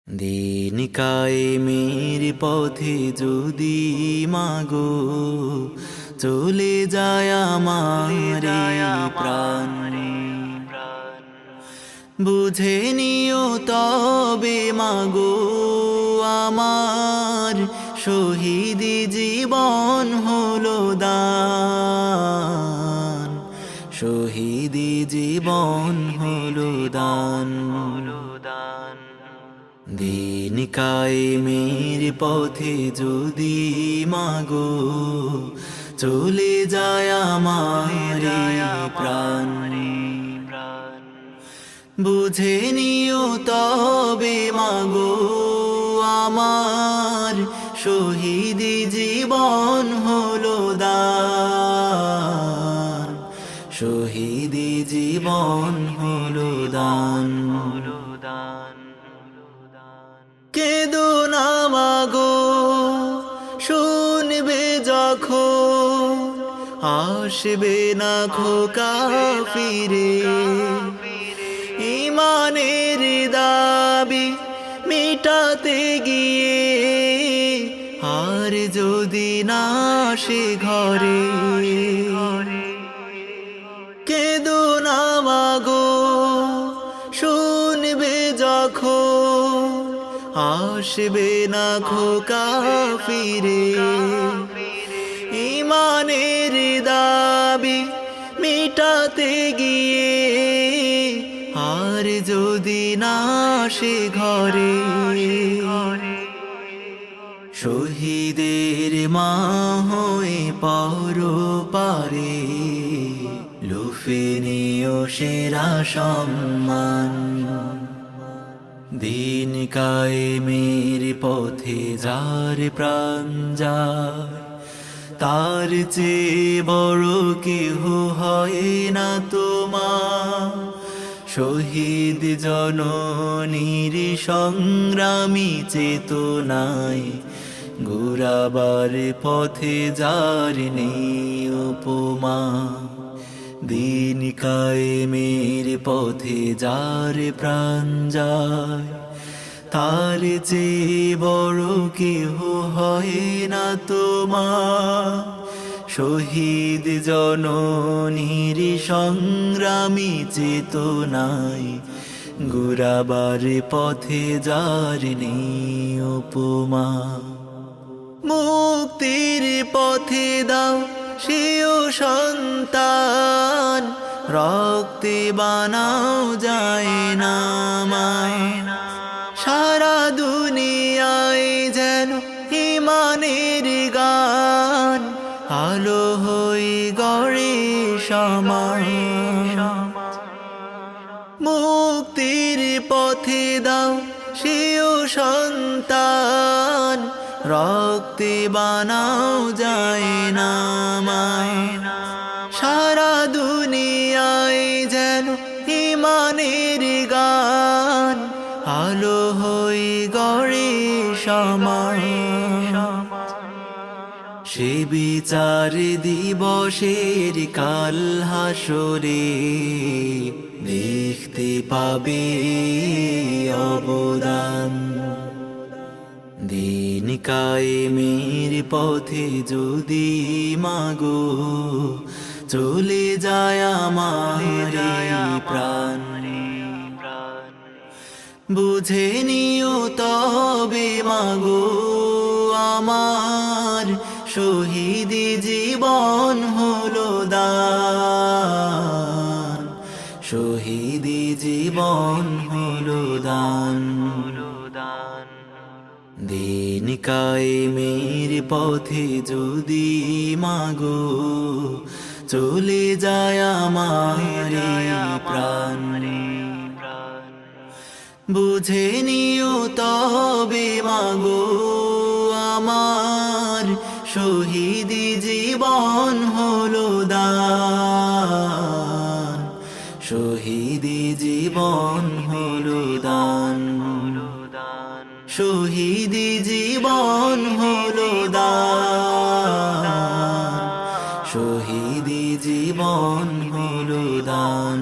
দিন কায়েমের পথে যদি মাগো চলে যায় আমার প্রাণ, বুঝে নিও তবে মাগো আমার শহীদি জীবন হলো দান, শহীদি জীবন হলো দান। দিন কায়েমের পথে যদি মাগো চলে যায় আমার প্রাণ, বুঝে নিও তবে মাগো আমার শহীদি জীবন হলো দান, শহীদি জীবন হলো দান। কেঁদো না মাগো শুনবে যখন আসবে না খোকা ফিরে, ইমানের দাবি মিটাতে গিয়ে আর যদি না সে ঘরে। কেঁদো না মাগো শুনবে যখন আসবে না খোকা ফিরে, ইমানের দাবি মিটাতে গিয়ে আর যদি না সে ঘরে। শহীদের মা হয়ে পরপারে লুফে নিও সেরা সম্মান, দিন কায়েমের পথে যার প্রাণ যায় তার চেয়ে বড় কেহ হয় না তোমার। শহীদ জননীর সংগ্রামী চেতনায় ঘোরাবার পথে যার নেই উপমা, দিন কায়েমের পথে যার প্রাণ যায় তার চেয়ে বড় কেহ হয় না তোমার। শহীদ জননীর সংগ্রামী চেতনায় ঘোরাবার পথে যার নেই উপমা। মুক্তির পথে দাও সেও সন্তান, রক্তে বানাও যায় না মায়, সারা দুনিয়ায় যেন ইমানের গান আলো হয়ে গড়ে সমাজ। মুক্তির পথে দাও সেও সন্তান, রক্তে বানাও যায় না মায়, সারা দুনিয়ায় যেন ইমানের গান আলো হয়ে গড়ে সমাজ। সে বিচার দিবসের কাল হাসরে দেখতে পাবে অবদান, দিন কায়েমের পথে যদি মাগো চলে যায় আমার প্রাণ, বুঝে নিও তবে মাগো আমার শহীদি জীবন হলো দান, শহীদি জীবন হলো দান। দিন কায়েমের পথে যদি মাগো চলে যায় আমার প্রাণ, বুঝে নিও তবে মাগো আমার শহীদি জীবন হলো দান, শহীদি জীবন হলো দান, শহীদি জীবন হলো দান, শহীদি জীবন হলো দান।